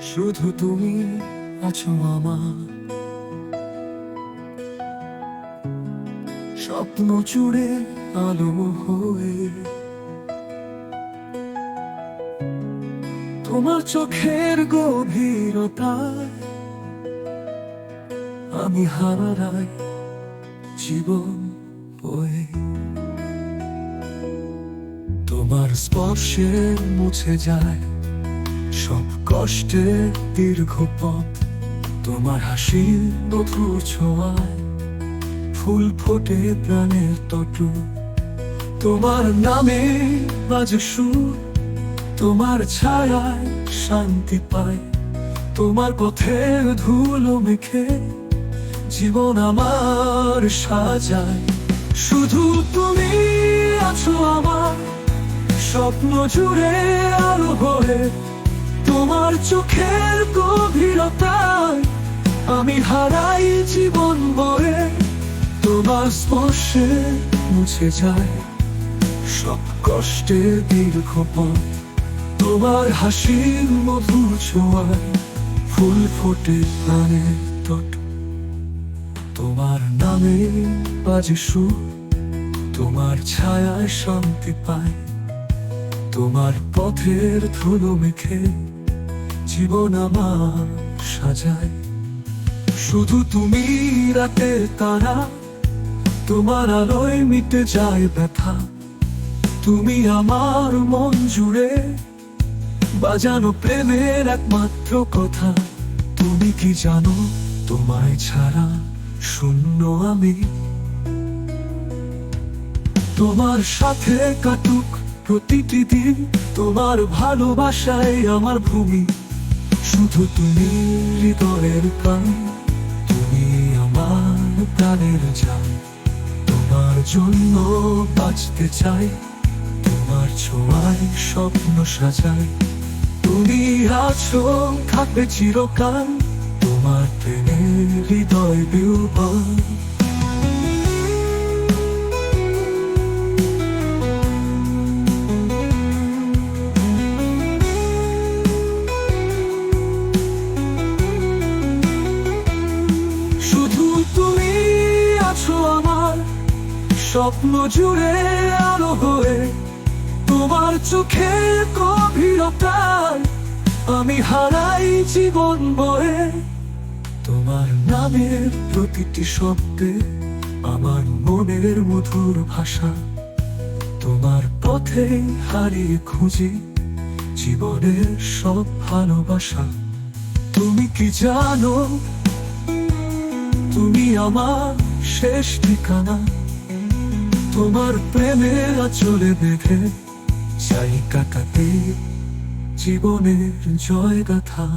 শুধু তুমি আছো আমার স্বপ্ন জুড়ে আলো হয়ে। তোমার চোখের গভীরতায় আমি হারাই জীবন বয়ে। তোমার স্পর্শে মুছে যায় সব কষ্টের দীর্ঘ পথ। তোমার হাসির মধুর ছোঁয়ায় ফুল ফোটে প্রাণের তটু। তোমার নামে বাজে সুর, তোমার ছায়ায় শান্তি পায়। তোমার পথের ধুলো মেখে জীবন আমার সাজায়। শুধু তুমি আছো আমার স্বপ্ন জুড়ে আলো হয়ে। তোমার চোখের গভীরতায় আমি হারাই জীবন বয়ে। তোমার স্পর্শে মুছে যায় সব কষ্টের দীর্ঘ পথ। তোমার হাসির মধুর ছোঁয়ায় ফুল ফোটে প্রাণের তট। তোমার নামে বাজে সুর, তোমার ছায়ায় শান্তি পায়। তোমার পথের ধুলো মেখে জীবন আমার সাজায়। শুধু তুমি রাতের তারা, তোমার আলোয় মিটে যায় ব্যথা। তুমি আমার মন জুড়ে বাজানো প্রেমের একমাত্র কথা। তুমি কি জানো তোমায় ছাড়া শূন্য আমি। তোমার সাথে কাটুক প্রতিটি দিন, তোমার ভালোবাসায় আমার ভূমি। শুধু তুমি হৃদয়ের প্রাণ, তুমি আমার প্রাণের জান। তোমার জন্য বাঁচতে চাই, তোমার ছোঁয়ায় স্বপ্ন সাজাই। তুমি আছো থাকবে চিরকাল, তোমার প্রেমে হৃদয় বিউপাল। শুধু তুমি আছো আমার স্বপ্ন জুড়ে আলো হয়ে। তোমার চোখের গভীরতায় আমি হারাই জীবন বয়ে। তোমার নামের প্রতিটি শব্দে আমার মনের মধুর ভাষা। তোমার পথে হারিয়ে খুঁজি জীবনের সব ভালোবাসা। তুমি কি জানো তুমি আমার শেষ ঠিকানা। তোমার প্রেমের আঁচলে বেঁধে চাই কাটাতে জীবনের জয় গাথা।